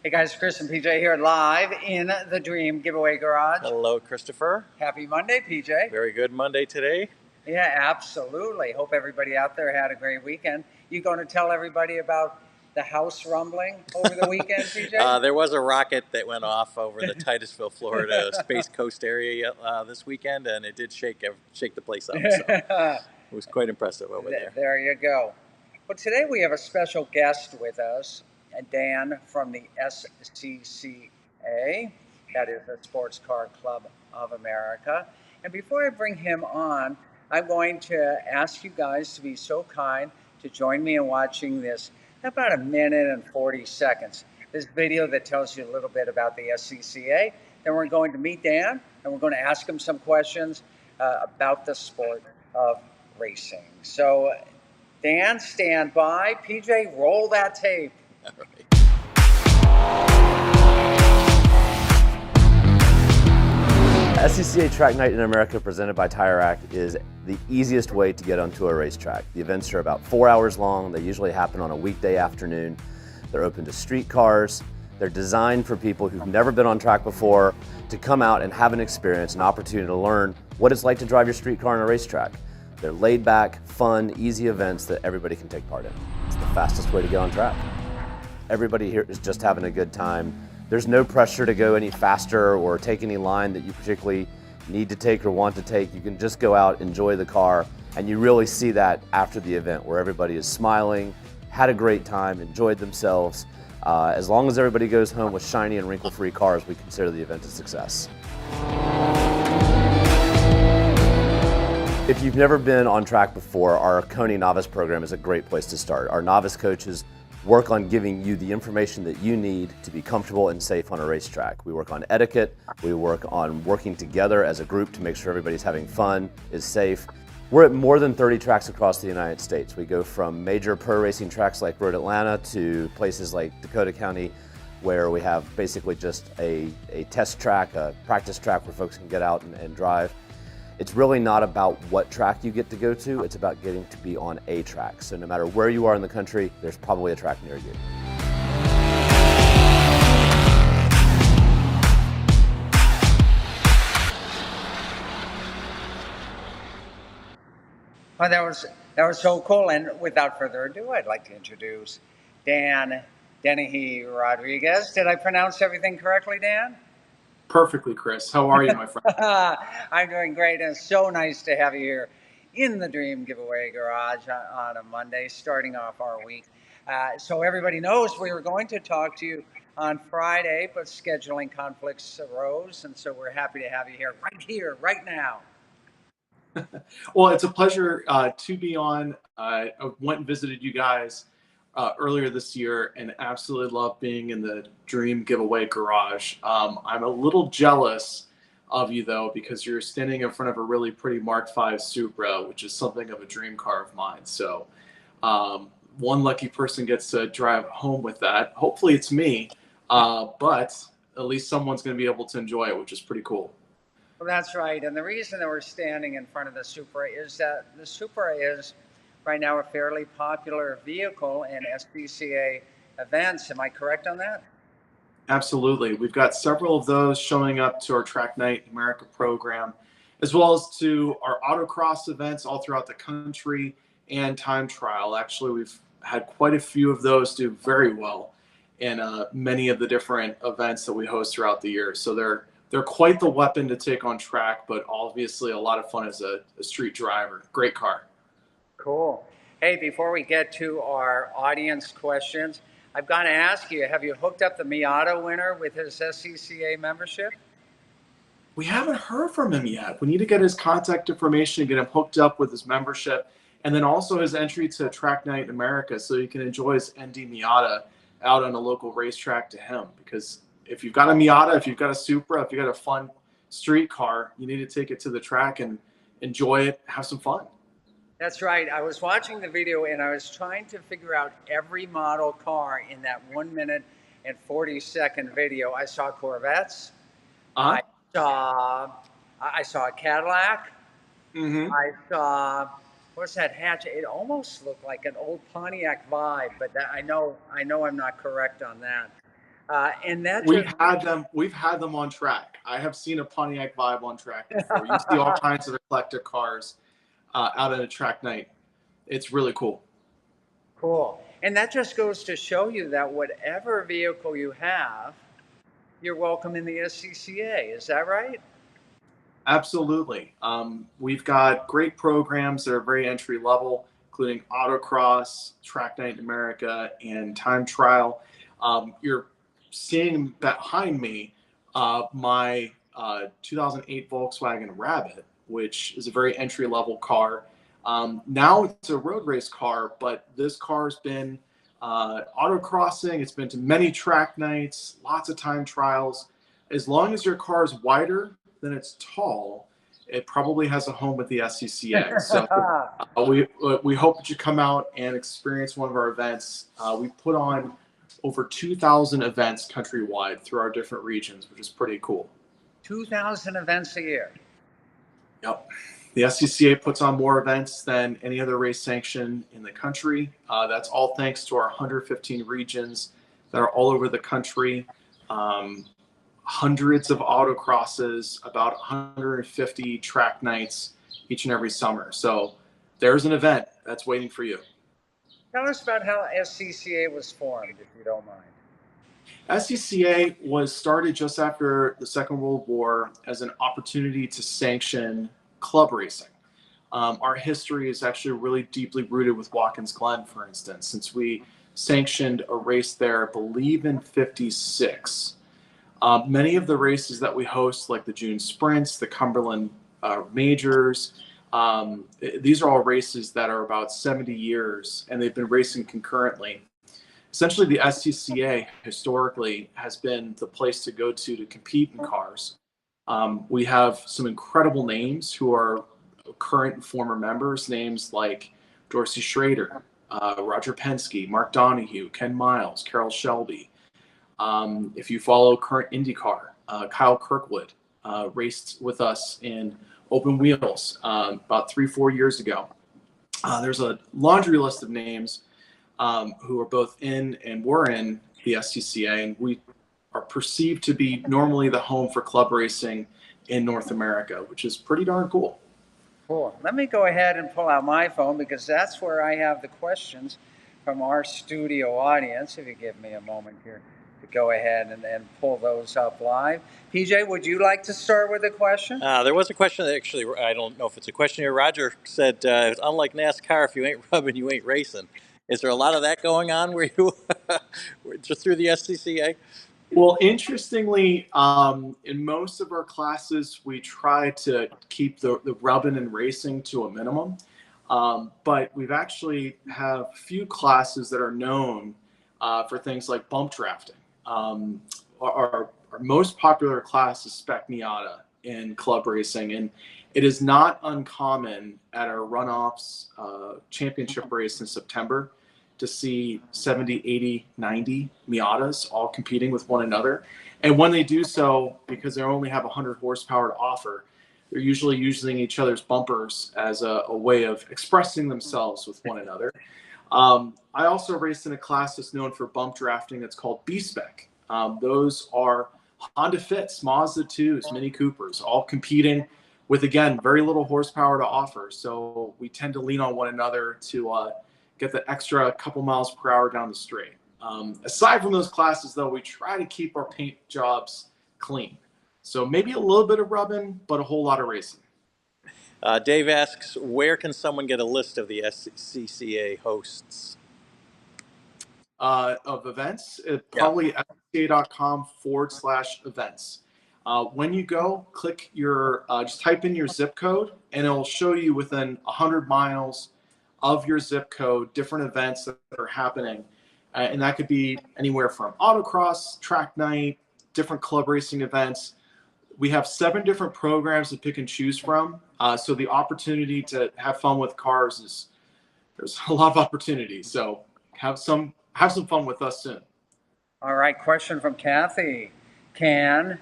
Hey guys, Chris and PJ here live in the Dream Giveaway Garage. Hello, Christopher. Happy Monday, PJ. Very good Monday today. Yeah, absolutely. Hope everybody out there had a great weekend. You going to tell everybody about the house rumbling over the weekend, PJ? There was a rocket that went off over the Titusville, Florida Space Coast area this weekend, and it did shake the place up. So it was quite impressive over there. There you go. Well, today we have a special guest with us, Dan from the SCCA, that is the Sports Car Club of America. And before I bring him on, I'm going to ask you guys to be so kind to join me in watching this about 1 minute and 40 seconds. This video that tells you a little bit about the SCCA. Then we're going to meet Dan and we're going to ask him some questions about the sport of racing. So Dan, stand by. PJ, roll that tape. All right. SCCA Track Night in America presented by Tire Rack is the easiest way to get onto a racetrack. The events are about 4 hours long. They usually happen on a weekday afternoon. They're open to street cars. They're designed for people who've never been on track before to come out and have an experience, an opportunity to learn what it's like to drive your street car on a racetrack. They're laid back, fun, easy events that everybody can take part in. It's the fastest way to get on track. Everybody here is just having a good time. There's no pressure to go any faster or take any line that you particularly need to take or want to take. You can just go out, enjoy the car, and you really see that after the event where everybody is smiling, had a great time, enjoyed themselves. As long as everybody goes home with shiny and wrinkle-free cars, we consider the event a success. If you've never been on track before, our Coney Novice program is a great place to start. Our novice coaches work on giving you the information that you need to be comfortable and safe on a racetrack. We work on etiquette, we work on working together as a group to make sure everybody's having fun, is safe. We're at more than 30 tracks across the United States. We go from major pro racing tracks like Road Atlanta to places like Dakota County, where we have basically just a test track, a practice track where folks can get out and drive. It's really not about what track you get to go to, it's about getting to be on a track. So no matter where you are in the country, there's probably a track near you. Oh, that was so cool. And without further ado, I'd like to introduce Dan Dennehy Rodriguez. Did I pronounce everything correctly, Dan? Perfectly, Chris. How are you, my friend? I'm doing great, and it's so nice to have you here in the Dream Giveaway Garage on a Monday, starting off our week. So everybody knows we were going to talk to you on Friday, but scheduling conflicts arose, and so we're happy to have you here, right now. Well, it's a pleasure to be on. I went and visited you guys earlier this year and absolutely love being in the Dream Giveaway Garage. I'm a little jealous of you though, because you're standing in front of a really pretty Mark V Supra, which is something of a dream car of mine. So one lucky person gets to drive home with that. Hopefully it's me, but at least someone's going to be able to enjoy it, which is pretty cool. Well, that's right. And the reason that we're standing in front of the Supra is that the Supra is right now a fairly popular vehicle in SCCA events. Am I correct on that? Absolutely. We've got several of those showing up to our Track Night America program, as well as to our autocross events all throughout the country and time trial. Actually, we've had quite a few of those do very well in many of the different events that we host throughout the year. So they're quite the weapon to take on track, but obviously a lot of fun as a street driver. Great car. Cool. Hey, before we get to our audience questions, I've got to ask you, have you hooked up the Miata winner with his SCCA membership? We haven't heard from him yet. We need to get his contact information, get him hooked up with his membership, and then also his entry to Track Night in America so he can enjoy his ND Miata out on a local racetrack to him. Because if you've got a Miata, if you've got a Supra, if you've got a fun street car, you need to take it to the track and enjoy it, have some fun. That's right. I was watching the video and I was trying to figure out every model car in that 1 minute and 40-second video. I saw Corvettes. I saw a Cadillac. I saw, what's that hatch? It almost looked like an old Pontiac Vibe, but that, I know I'm not correct on that. And that We've just had them. We've had them on track. I have seen a Pontiac Vibe on track before. You see all kinds of eclectic cars out at a track night. It's really cool. cool. And that just goes to show you that whatever vehicle you have, you're welcome in the SCCA. Is that right? Absolutely. We've got great programs that are very entry level, including autocross, track night in America, and time trial. You're seeing behind me my 2008 Volkswagen Rabbit, which is a very entry level car. Now it's a road race car, but this car's been autocrossing. It's been to many track nights, lots of time trials. As long as your car is wider than it's tall, it probably has a home with the SCCA. So we hope that you come out and experience one of our events. We put on over 2,000 events countrywide through our different regions, which is pretty cool. 2,000 events a year. Yep. The SCCA puts on more events than any other race sanction in the country. That's all thanks to our 115 regions that are all over the country. Hundreds of autocrosses, about 150 track nights each and every summer. So there's an event that's waiting for you. Tell us about how SCCA was formed, if you don't mind. SCCA was started just after the Second World War as an opportunity to sanction club racing. Our history is actually really deeply rooted with Watkins Glen, for instance, since we sanctioned a race there, I believe in '56. Many of the races that we host, like the June Sprints, the Cumberland Majors, these are all races that are about 70 years, and they've been racing concurrently. Essentially, the SCCA historically has been the place to go to compete in cars. We have some incredible names who are current and former members, names like Dorsey Schrader, Roger Penske, Mark Donohue, Ken Miles, Carroll Shelby. If you follow current IndyCar, Kyle Kirkwood raced with us in open wheels about 3-4 years ago. There's a laundry list of names who are both in and were in the SCCA, and we are perceived to be normally the home for club racing in North America, which is pretty darn cool. Cool. Let me go ahead and pull out my phone because that's where I have the questions from our studio audience. If you give me a moment here to go ahead and pull those up live. PJ, would you like to start with a question? There was a question that actually, I don't know if it's a question here. Roger said, it's unlike NASCAR, if you ain't rubbing, you ain't racing. Is there a lot of that going on where you just through the SCCA? Well, interestingly, in most of our classes, we try to keep the rubbing and racing to a minimum. But we've actually have few classes that are known for things like bump drafting. Our most popular class is Spec Miata in club racing, and it is not uncommon at our runoffs championship race in September to see 70, 80, 90 Miatas all competing with one another. And when they do so, because they only have 100 horsepower to offer, they're usually using each other's bumpers as a way of expressing themselves with one another. I also raced in a class that's known for bump drafting that's called B-Spec. Those are Honda Fits, Mazda 2s, Mini Coopers, all competing with, again, very little horsepower to offer. So we tend to lean on one another to get the extra couple miles per hour down the straight. Aside from those classes, though, we try to keep our paint jobs clean. So maybe a little bit of rubbing, but a whole lot of racing. Dave asks, where can someone get a list of the SCCA hosts? Of events, probably scca.com/events. When you go, click your, just type in your zip code, and it'll show you within 100 miles of your zip code different events that are happening. And that could be anywhere from autocross, track night, different club racing events. We have 7 different programs to pick and choose from. So the opportunity to have fun with cars there's a lot of opportunities. So have some fun with us soon. All right, question from Kathy. Can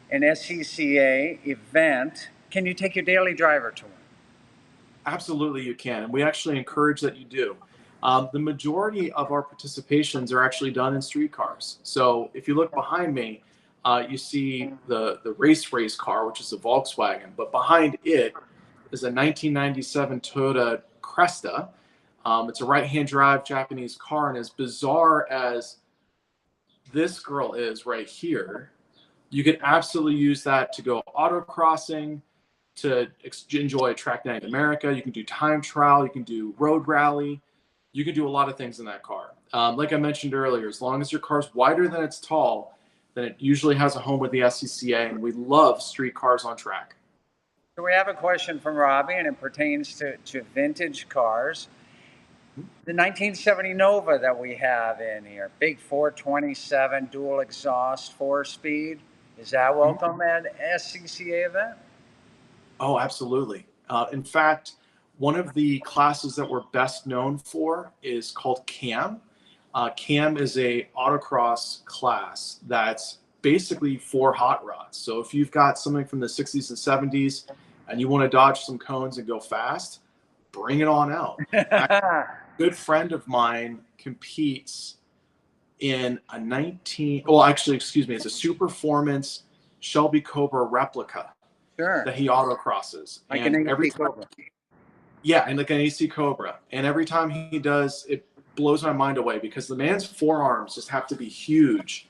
an SCCA event, can you take your daily driver to one? Absolutely, you can. And we actually encourage that you do. The majority of our participations are actually done in street cars. So if you look behind me, you see the race car, which is a Volkswagen, but behind it is a 1997 Toyota Cresta. It's a right-hand drive Japanese car, and as bizarre as this girl is right here, you can absolutely use that to go autocrossing, to enjoy a track night in America. You can do time trial, you can do road rally, you can do a lot of things in that car. Like I mentioned earlier, as long as your car's wider than it's tall, then it usually has a home with the SCCA, and we love street cars on track. So we have a question from Robbie, and it pertains to vintage cars. The 1970 Nova that we have in here, big 427 dual exhaust 4-speed. Is that welcome at SCCA event? Oh, absolutely. In fact, one of the classes that we're best known for is called CAM. CAM is a autocross class that's basically for hot rods. So if you've got something from the 60s and 70s and you want to dodge some cones and go fast, bring it on out. A good friend of mine competes in a it's a Superformance Shelby Cobra replica. Sure. That he autocrosses. Like an AC Cobra. Yeah, and like an AC Cobra. And every time he does, it blows my mind away because the man's forearms just have to be huge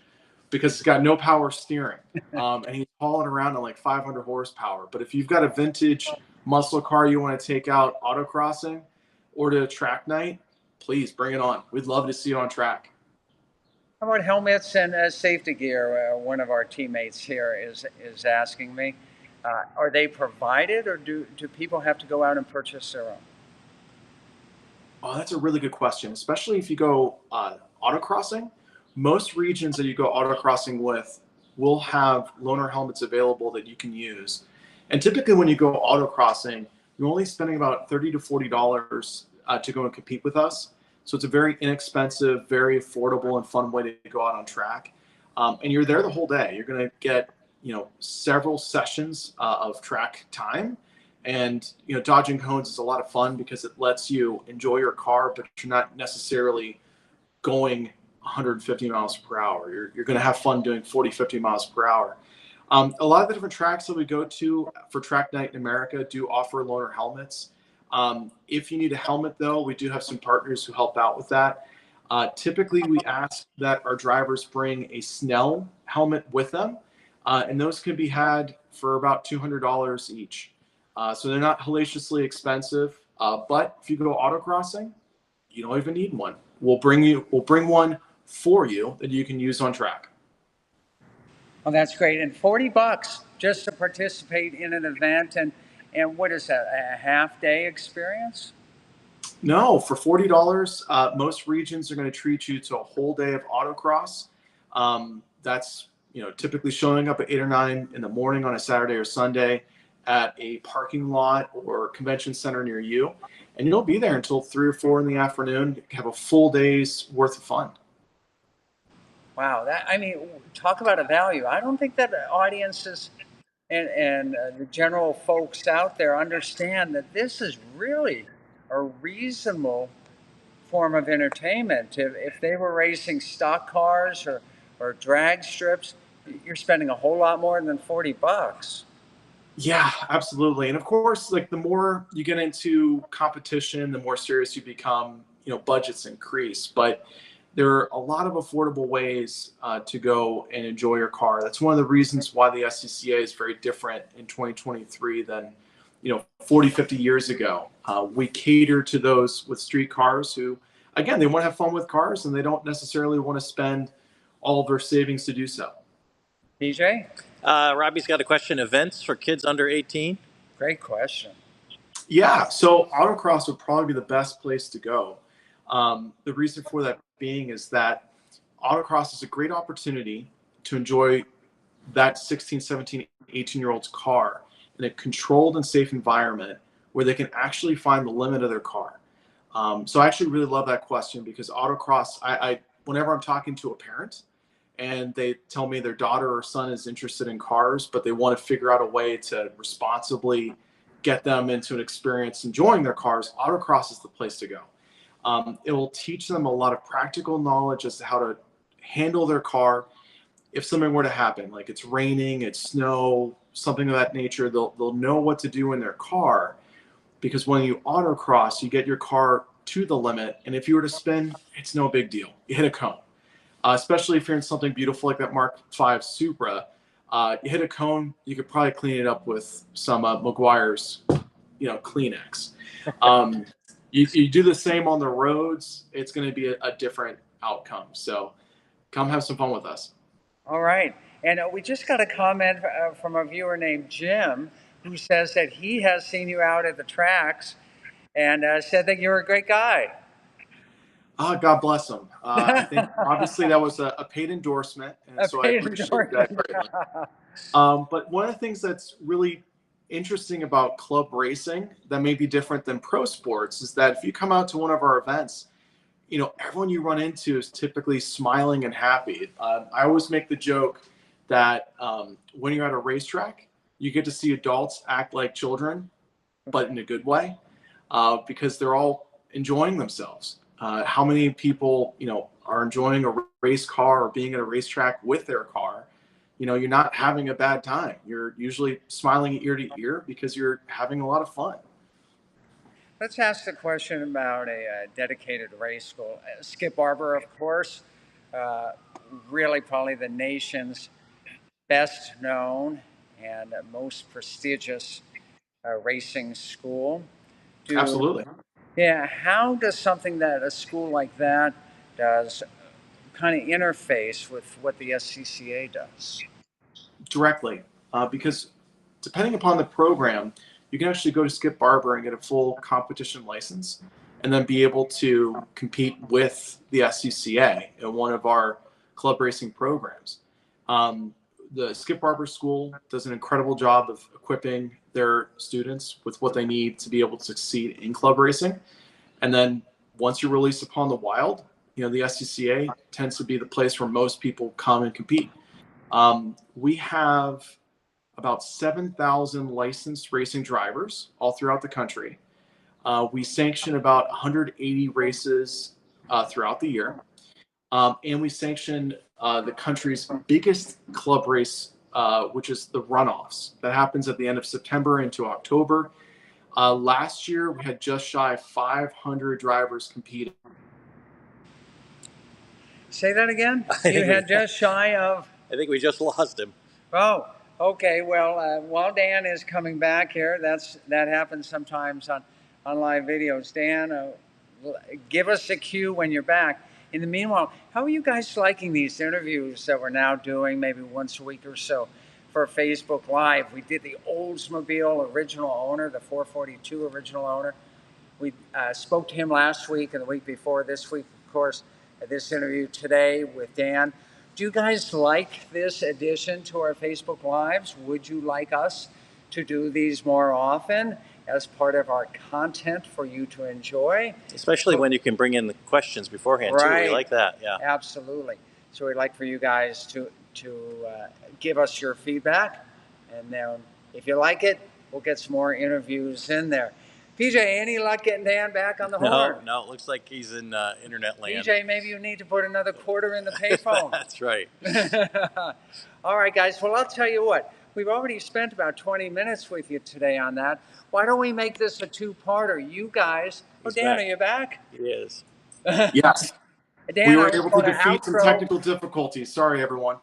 because he's got no power steering. And he's hauling around on like 500 horsepower. But if you've got a vintage muscle car you want to take out autocrossing or to a track night, please bring it on. We'd love to see it on track. How about helmets and safety gear? One of our teammates here is asking me. Are they provided, or do people have to go out and purchase their own? Oh, that's a really good question, especially if you go autocrossing. Most regions that you go autocrossing with will have loaner helmets available that you can use. And typically when you go autocrossing, you're only spending about $30 to $40 to go and compete with us. So it's a very inexpensive, very affordable and fun way to go out on track. And you're there the whole day. You're going to get several sessions of track time, and dodging cones is a lot of fun because it lets you enjoy your car, but you're not necessarily going 150 miles per hour. You're going to have fun doing 40, 50 miles per hour. A lot of the different tracks that we go to for track night in America do offer loaner helmets. If you need a helmet, though, we do have some partners who help out with that. Typically, we ask that our drivers bring a Snell helmet with them. And those can be had for about $200 each. So they're not hellaciously expensive. But if you go autocrossing, you don't even need one. We'll bring one for you that you can use on track. Oh, that's great. And $40 just to participate in an event. And what is that, a half-day experience? No, for $40, most regions are going to treat you to a whole day of autocross. That's typically showing up at 8 or 9 in the morning on a Saturday or Sunday at a parking lot or convention center near you. And you'll be there until 3 or 4 in the afternoon, have a full day's worth of fun. Wow. Talk about a value. I don't think that audiences and the general folks out there understand that this is really a reasonable form of entertainment. If they were racing stock cars or drag strips, you're spending a whole lot more than $40. Yeah, absolutely. And of course, like the more you get into competition, the more serious you become, budgets increase. But there are a lot of affordable ways to go and enjoy your car. That's one of the reasons why the SCCA is very different in 2023 than 40, 50 years ago. We cater to those with street cars who, again, they want to have fun with cars and they don't necessarily want to spend all of their savings to do so. PJ? Robbie's got a question. Events for kids under 18? Great question. Yeah, so autocross would probably be the best place to go. The reason for that being is that autocross is a great opportunity to enjoy that 16, 17, 18-year-old's car in a controlled and safe environment where they can actually find the limit of their car. So I actually really love that question because autocross, whenever I'm talking to a parent and they tell me their daughter or son is interested in cars, but they want to figure out a way to responsibly get them into an experience enjoying their cars, autocross is the place to go. It will teach them a lot of practical knowledge as to how to handle their car if something were to happen, like it's raining, it's snow, something of that nature. They'll know what to do in their car, because when you autocross, you get your car to the limit, and if you were to spin, it's no big deal. You hit a cone, especially if you're in something beautiful like that Mark V Supra. You hit a cone, you could probably clean it up with some Meguiar's, Kleenex. You do the same on the roads, it's going to be a different outcome. So come have some fun with us. All right. And we just got a comment from a viewer named Jim who says that he has seen you out at the tracks and said that you're a great guy. God bless him. I think obviously that was a paid endorsement, and so I appreciate that greatly. But one of the things that's really interesting about club racing that may be different than pro sports is that if you come out to one of our events, everyone you run into is typically smiling and happy. I always make the joke that when you're at a racetrack, you get to see adults act like children, but in a good way, because they're all enjoying themselves. How many people, are enjoying a race car or being at a racetrack with their car? You're not having a bad time. You're usually smiling ear to ear because you're having a lot of fun. Let's ask the question about a dedicated race school. Skip Barber, of course, uh, really probably the nation's best known and most prestigious racing school. Do Absolutely. Yeah, how does something that a school like that does kind of interface with what the SCCA does? Directly, because depending upon the program, you can actually go to Skip Barber and get a full competition license, and then be able to compete with the SCCA in one of our club racing programs. The Skip Barber School does an incredible job of equipping their students with what they need to be able to succeed in club racing. And then once you're released upon the wild, the SCCA tends to be the place where most people come and compete. We have about 7,000 licensed racing drivers all throughout the country. We sanction about 180 races throughout the year. And we sanction the country's biggest club race, which is the runoffs. That happens at the end of September into October. Last year, we had just shy of 500 drivers competing. Say that again? You had just shy of. I think we just lost him. Oh, okay. Well, while Dan is coming back here, that happens sometimes on live videos. Dan, give us a cue when you're back. In the meanwhile, how are you guys liking these interviews that we're now doing maybe once a week or so for Facebook Live? We did the Oldsmobile original owner, the 442 original owner. We spoke to him last week and the week before. This week, of course, this interview today with Dan. Do you guys like this addition to our Facebook Lives? Would you like us to do these more often as part of our content for you to enjoy? Especially when you can bring in the questions beforehand, right. too. We like that, yeah. Absolutely. So we'd like for you guys to give us your feedback. And then if you like it, we'll get some more interviews in there. PJ, any luck getting Dan back on the horn? No, it looks like he's in internet land. PJ, maybe you need to put another quarter in the payphone. That's right. All right, guys. Well, I'll tell you what. We've already spent about 20 minutes with you today on that. Why don't we make this a two-parter? You guys. He's Dan, back. are you back? He is. Yes. Dan, we were able to defeat some outro. technical difficulties. Sorry, everyone.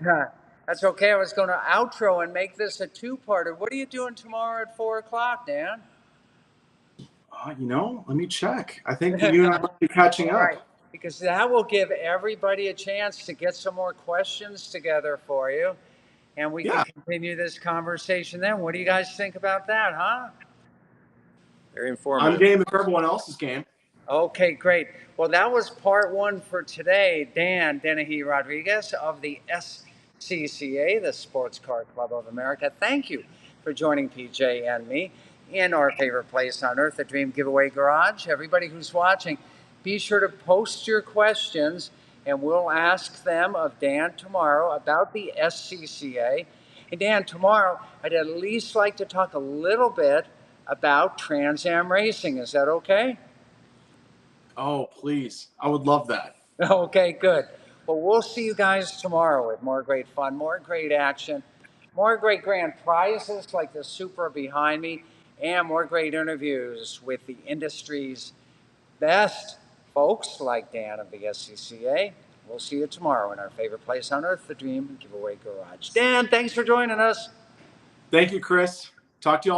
That's okay. I was going to outro and make this a two-parter. What are you doing tomorrow at 4 o'clock, Dan? Let me check. I think you and I might be catching up. Right, because that will give everybody a chance to get some more questions together for you, and we can continue this conversation then. What do you guys think about that, huh? Very informative. I'm game if everyone else is game. Okay, great. Well, that was part one for today. Dan Dennehy Rodriguez of the SCCA, the Sports Car Club of America. Thank you for joining PJ and me in our favorite place on earth, the Dream Giveaway Garage. Everybody who's watching, be sure to post your questions and we'll ask them of Dan tomorrow about the SCCA. And Dan, tomorrow, I'd at least like to talk a little bit about Trans Am racing. Is that okay? Oh, please. I would love that. Okay, good. Well, we'll see you guys tomorrow with more great fun, more great action, more great grand prizes like the Supra behind me, and more great interviews with the industry's best folks like Dan of the SCCA. We'll see you tomorrow in our favorite place on earth, the Dream Giveaway Garage. Dan, thanks for joining us. Thank you, Chris. Talk to you all.